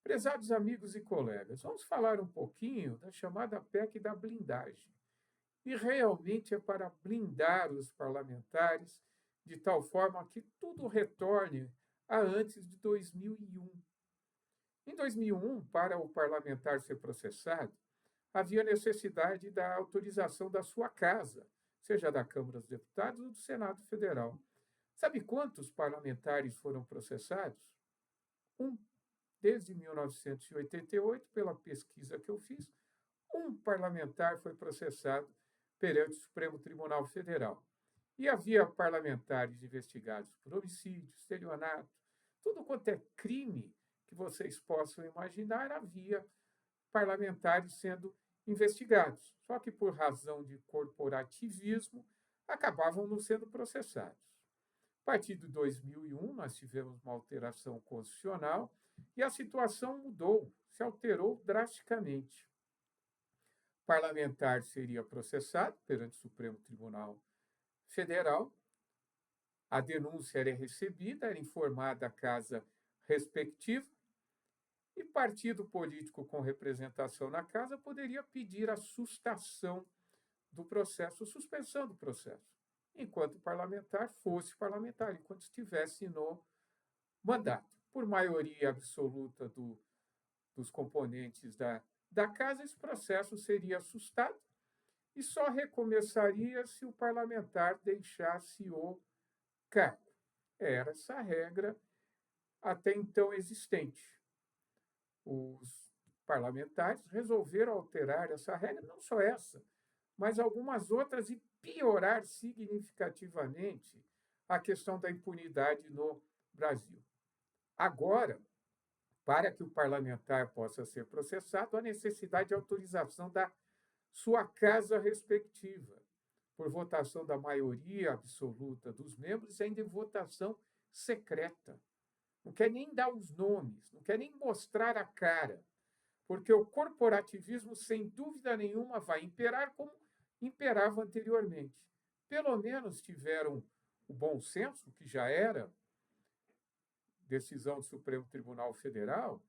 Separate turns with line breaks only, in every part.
Prezados amigos e colegas, vamos falar um pouquinho da chamada PEC da blindagem. E realmente é para blindar os parlamentares de tal forma que tudo retorne a antes de 2001. Em 2001, para o parlamentar ser processado, havia necessidade da autorização da sua casa, seja da Câmara dos Deputados ou do Senado Federal. Sabe quantos parlamentares foram processados? Um. Desde 1988, pela pesquisa que eu fiz, um parlamentar foi processado perante o Supremo Tribunal Federal. E havia parlamentares investigados por homicídio, estelionato, tudo quanto é crime que vocês possam imaginar, havia parlamentares sendo investigados. Só que, por razão de corporativismo, acabavam não sendo processados. A partir de 2001, nós tivemos uma alteração constitucional e a situação mudou, se alterou drasticamente. O parlamentar seria processado perante o Supremo Tribunal Federal, a denúncia era recebida, era informada a casa respectiva, e partido político com representação na casa poderia pedir a sustação do processo, suspensão do processo, enquanto o parlamentar fosse parlamentar, enquanto estivesse no mandato. Por maioria absoluta dos componentes da casa, esse processo seria sustado e só recomeçaria se o parlamentar deixasse o cargo. Era essa a regra até então existente. Os parlamentares resolveram alterar essa regra, não só essa, mas algumas outras, e piorar significativamente a questão da impunidade no Brasil. Agora, para que o parlamentar possa ser processado, há necessidade de autorização da sua casa respectiva, por votação da maioria absoluta dos membros, ainda em votação secreta. Não quer nem dar os nomes, não quer nem mostrar a cara, porque o corporativismo, sem dúvida nenhuma, vai imperar como imperava anteriormente. Pelo menos tiveram o bom senso, que já era decisão do Supremo Tribunal Federal,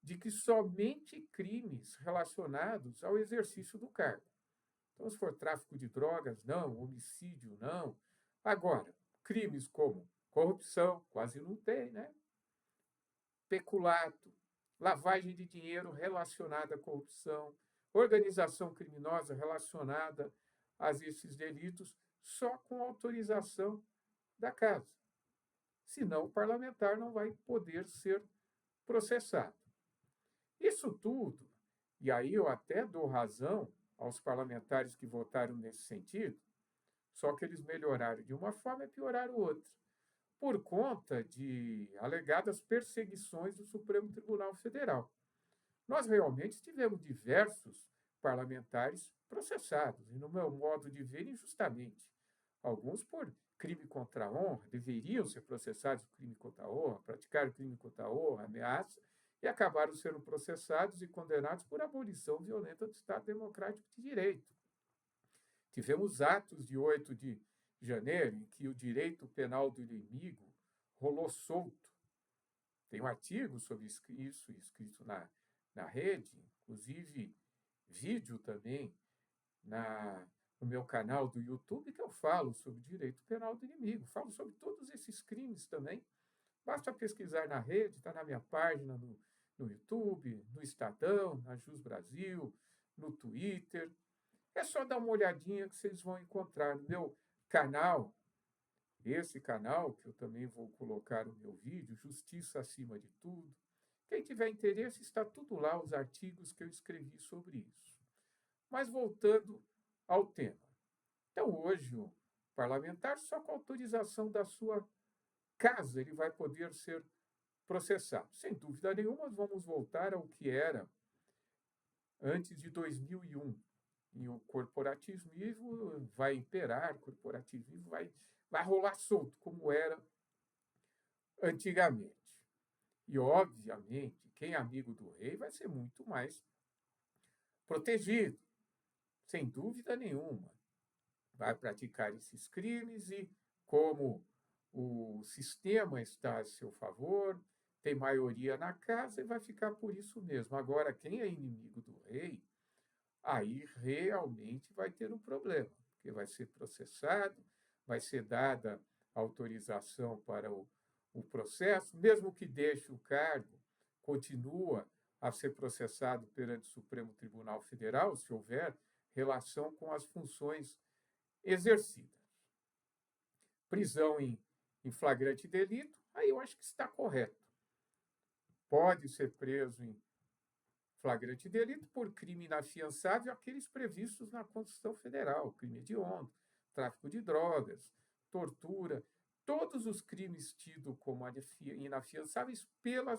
de que somente crimes relacionados ao exercício do cargo. Então, se for tráfico de drogas, não, homicídio, não. Agora, crimes como corrupção, quase não tem, né? Peculato, lavagem de dinheiro relacionada à corrupção, organização criminosa relacionada a esses delitos, só com autorização da casa. Senão, o parlamentar não vai poder ser processado. Isso tudo, e aí eu até dou razão aos parlamentares que votaram nesse sentido, só que eles melhoraram de uma forma e pioraram outra, por conta de alegadas perseguições do Supremo Tribunal Federal. Nós realmente tivemos diversos parlamentares processados, e no meu modo de ver, injustamente. Alguns por crime contra a honra, deveriam ser processados por crime contra a honra, praticaram crime contra a honra, ameaça, e acabaram sendo processados e condenados por abolição violenta do Estado Democrático de Direito. Tivemos atos de 8 de janeiro em que o direito penal do inimigo rolou solto. Tem um artigo sobre isso escrito na rede, inclusive vídeo também no meu canal do YouTube, que eu falo sobre direito penal do inimigo, falo sobre todos esses crimes também. Basta pesquisar na rede, está na minha página no YouTube, no Estadão, na Jus Brasil, no Twitter. É só dar uma olhadinha que vocês vão encontrar no meu canal, esse canal, que eu também vou colocar no meu vídeo, Justiça Acima de Tudo. Quem tiver interesse, está tudo lá, os artigos que eu escrevi sobre isso. Mas voltando ao tema. Então, hoje, o parlamentar, só com autorização da sua casa, ele vai poder ser processado. Sem dúvida nenhuma, vamos voltar ao que era antes de 2001. E o corporativismo vai imperar, o corporativismo vai rolar solto, como era antigamente. E, obviamente, quem é amigo do rei vai ser muito mais protegido, sem dúvida nenhuma. Vai praticar esses crimes e, como o sistema está a seu favor, tem maioria na casa e vai ficar por isso mesmo. Agora, quem é inimigo do rei, aí realmente vai ter um problema, porque vai ser processado, vai ser dada autorização para o processo, mesmo que deixe o cargo, continua a ser processado perante o Supremo Tribunal Federal, se houver relação com as funções exercidas. Prisão em flagrante delito, aí eu acho que está correto. Pode ser preso em flagrante delito por crime inafiançável, aqueles previstos na Constituição Federal, crime hediondo, tráfico de drogas, tortura, todos os crimes tidos como inafiançáveis pela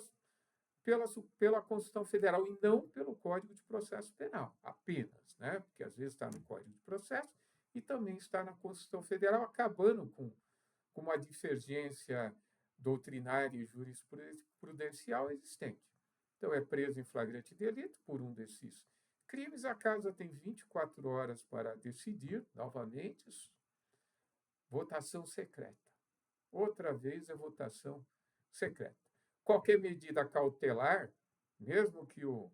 Constituição Federal e não pelo Código de Processo Penal, apenas, né? Porque às vezes está no Código de Processo e também está na Constituição Federal, acabando com uma divergência doutrinária e jurisprudencial existente. Então, é preso em flagrante delito por um desses crimes. A casa tem 24 horas para decidir, novamente, votação secreta. Outra vez é votação secreta. Qualquer medida cautelar, mesmo que o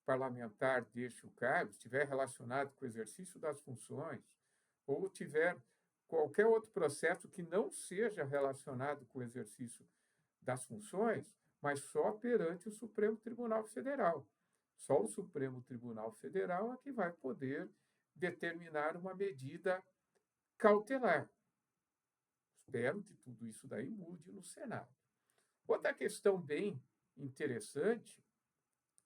parlamentar deixe o cargo, estiver relacionado com o exercício das funções, ou tiver qualquer outro processo que não seja relacionado com o exercício das funções, mas só perante o Supremo Tribunal Federal. Só o Supremo Tribunal Federal é que vai poder determinar uma medida cautelar. Espero que tudo isso daí mude no Senado. Outra questão bem interessante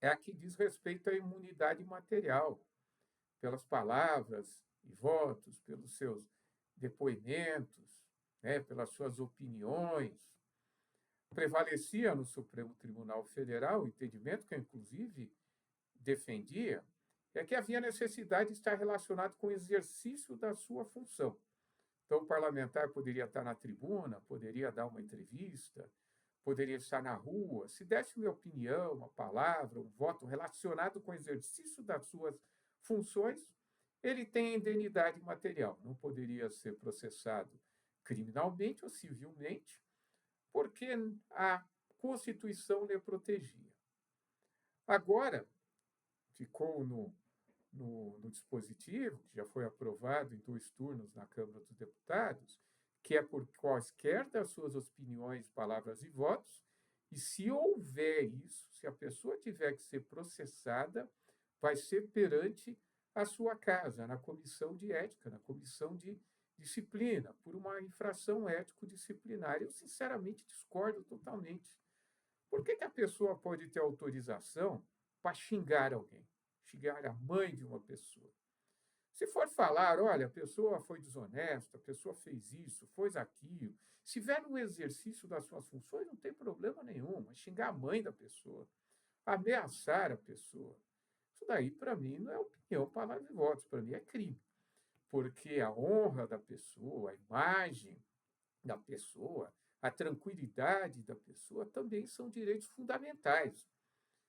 é a que diz respeito à imunidade material, pelas palavras e votos, pelos seus depoimentos, né, pelas suas opiniões. Prevalecia no Supremo Tribunal Federal o entendimento que eu, inclusive, defendia, é que havia necessidade de estar relacionado com o exercício da sua função. Então, o parlamentar poderia estar na tribuna, poderia dar uma entrevista, poderia estar na rua, se desse uma opinião, uma palavra, um voto relacionado com o exercício das suas funções, ele tem indeniidade material. Não poderia ser processado criminalmente ou civilmente, porque a Constituição lhe protegia. Agora, ficou no dispositivo, que já foi aprovado em 2 turnos na Câmara dos Deputados, que é por quaisquer das suas opiniões, palavras e votos, e se houver isso, se a pessoa tiver que ser processada, vai ser perante a sua casa, na comissão de ética, na comissão de disciplina, por uma infração ético-disciplinar. Eu, sinceramente, discordo totalmente. Por que a pessoa pode ter autorização para xingar alguém? Xingar a mãe de uma pessoa. Se for falar, olha, a pessoa foi desonesta, a pessoa fez isso, fez aquilo, se tiver no exercício das suas funções, não tem problema nenhum. Mas xingar a mãe da pessoa, ameaçar a pessoa, isso daí, para mim, não é opinião, palavra e votos, para mim é crime. Porque a honra da pessoa, a imagem da pessoa, a tranquilidade da pessoa também são direitos fundamentais.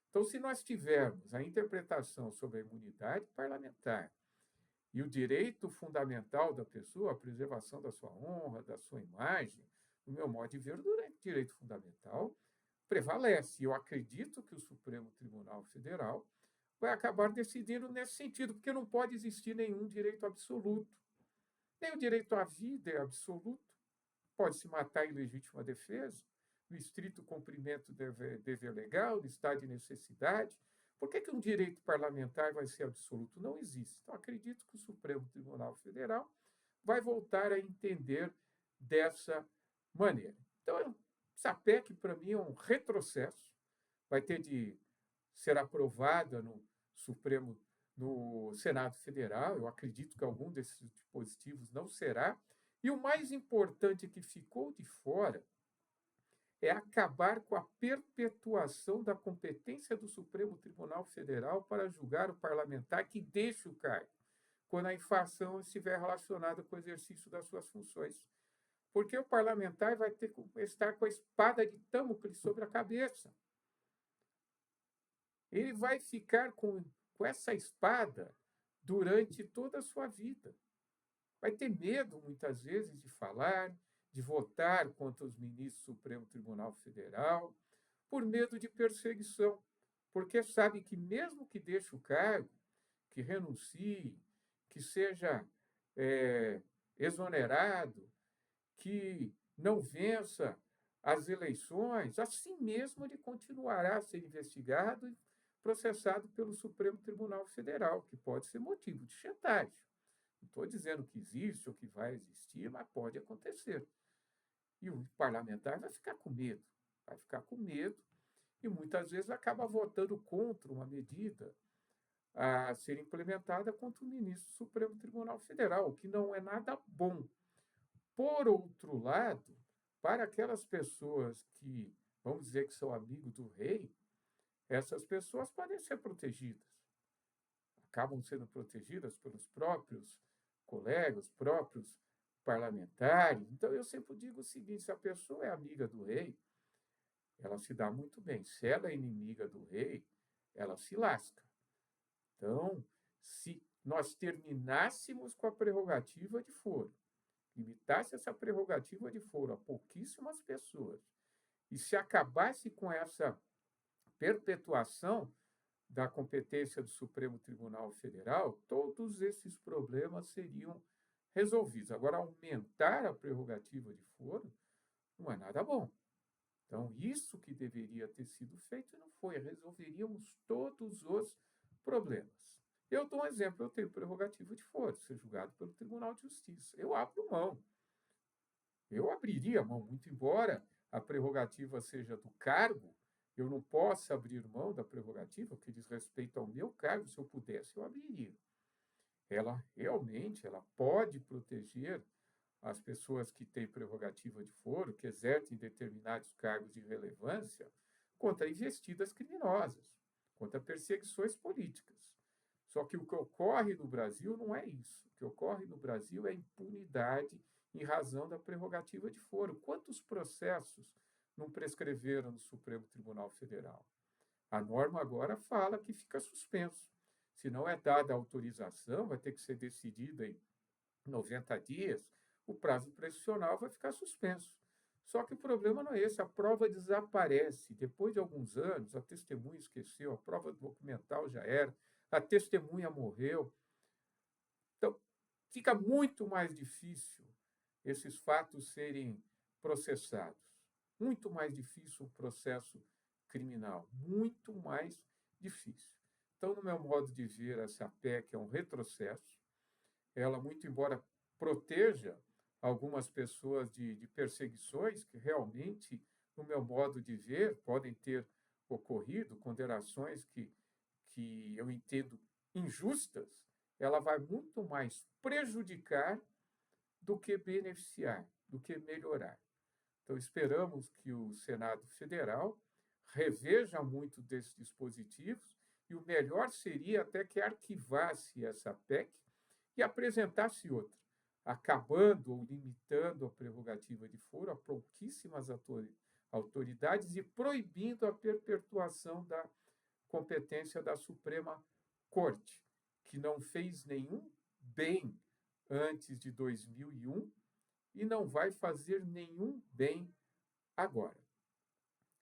Então, se nós tivermos a interpretação sobre a imunidade parlamentar e o direito fundamental da pessoa, a preservação da sua honra, da sua imagem, no meu modo de ver, o direito fundamental prevalece. Eu acredito que o Supremo Tribunal Federal vai acabar decidindo nesse sentido, porque não pode existir nenhum direito absoluto. Nem o direito à vida é absoluto, pode se matar em legítima defesa, no estrito cumprimento do dever legal, no estado de necessidade. Por que um direito parlamentar vai ser absoluto? Não existe. Então, acredito que o Supremo Tribunal Federal vai voltar a entender dessa maneira. Então, essa PEC, para mim, é um retrocesso, vai ter de ser aprovada no Senado Federal. Eu acredito que algum desses dispositivos não será. E o mais importante que ficou de fora é acabar com a perpetuação da competência do Supremo Tribunal Federal para julgar o parlamentar que deixa o cargo, quando a infração estiver relacionada com o exercício das suas funções. Porque o parlamentar vai ter que estar com a espada de Damocles sobre a cabeça. Ele vai ficar com essa espada durante toda a sua vida. Vai ter medo, muitas vezes, de falar, de votar contra os ministros do Supremo Tribunal Federal, por medo de perseguição, porque sabe que mesmo que deixe o cargo, que renuncie, que seja é, exonerado, que não vença as eleições, assim mesmo ele continuará a ser investigado e processado pelo Supremo Tribunal Federal, que pode ser motivo de chantagem. Não estou dizendo que existe ou que vai existir, mas pode acontecer. E o parlamentar vai ficar com medo e muitas vezes acaba votando contra uma medida a ser implementada contra o ministro do Supremo Tribunal Federal, o que não é nada bom. Por outro lado, para aquelas pessoas que, vamos dizer que são amigos do rei, essas pessoas podem ser protegidas, acabam sendo protegidas pelos próprios colegas, próprios parlamentares. Então, eu sempre digo o seguinte: se a pessoa é amiga do rei, ela se dá muito bem. Se ela é inimiga do rei, ela se lasca. Então, se nós terminássemos com a prerrogativa de foro, limitasse essa prerrogativa de foro a pouquíssimas pessoas, e se acabasse com essa perpetuação da competência do Supremo Tribunal Federal, todos esses problemas seriam resolvidos. Agora, aumentar a prerrogativa de foro não é nada bom. Então, isso que deveria ter sido feito não foi. Resolveríamos todos os problemas. Eu dou um exemplo: eu tenho prerrogativa de foro, ser julgado pelo Tribunal de Justiça. Eu abro mão. Eu abriria mão, muito embora a prerrogativa seja do cargo, eu não posso abrir mão da prerrogativa que diz respeito ao meu cargo. Se eu pudesse, eu abriria. Ela realmente ela pode proteger as pessoas que têm prerrogativa de foro, que exercem determinados cargos de relevância, contra investidas criminosas, contra perseguições políticas. Só que o que ocorre no Brasil não é isso. O que ocorre no Brasil é impunidade em razão da prerrogativa de foro. Quantos processos não prescreveram no Supremo Tribunal Federal? A norma agora fala que fica suspenso. Se não é dada a autorização, vai ter que ser decidida em 90 dias, o prazo prescricional vai ficar suspenso. Só que o problema não é esse: a prova desaparece. Depois de alguns anos, a testemunha esqueceu, a prova documental já era, a testemunha morreu. Então, fica muito mais difícil esses fatos serem processados. Muito mais difícil o processo criminal, muito mais difícil. Então, no meu modo de ver, essa PEC é um retrocesso. Ela, muito embora proteja algumas pessoas de perseguições que realmente, no meu modo de ver, podem ter ocorrido, condenações que eu entendo injustas, ela vai muito mais prejudicar do que beneficiar, do que melhorar. Então, esperamos que o Senado Federal reveja muito desses dispositivos e o melhor seria até que arquivasse essa PEC e apresentasse outra, acabando ou limitando a prerrogativa de foro a pouquíssimas autoridades e proibindo a perpetuação da competência da Suprema Corte, que não fez nenhum bem antes de 2001 e não vai fazer nenhum bem agora.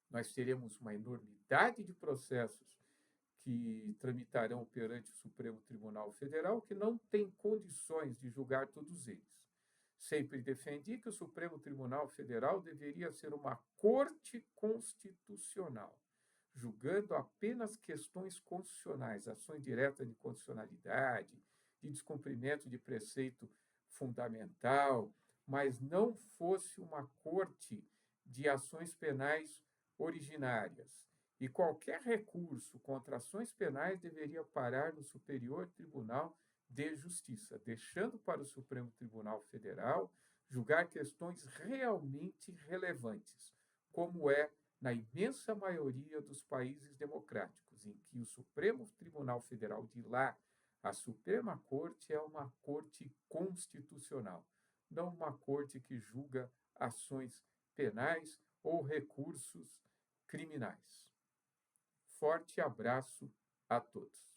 Nós teremos uma enormidade de processos que tramitarão perante o Supremo Tribunal Federal, que não tem condições de julgar todos eles. Sempre defendi que o Supremo Tribunal Federal deveria ser uma corte constitucional, julgando apenas questões constitucionais, ações diretas de constitucionalidade, de descumprimento de preceito fundamental, mas não fosse uma corte de ações penais originárias. E qualquer recurso contra ações penais deveria parar no Superior Tribunal de Justiça, deixando para o Supremo Tribunal Federal julgar questões realmente relevantes, como é na imensa maioria dos países democráticos, em que o Supremo Tribunal Federal de lá, a Suprema Corte, é uma corte constitucional, não uma corte que julga ações penais ou recursos criminais. Forte abraço a todos.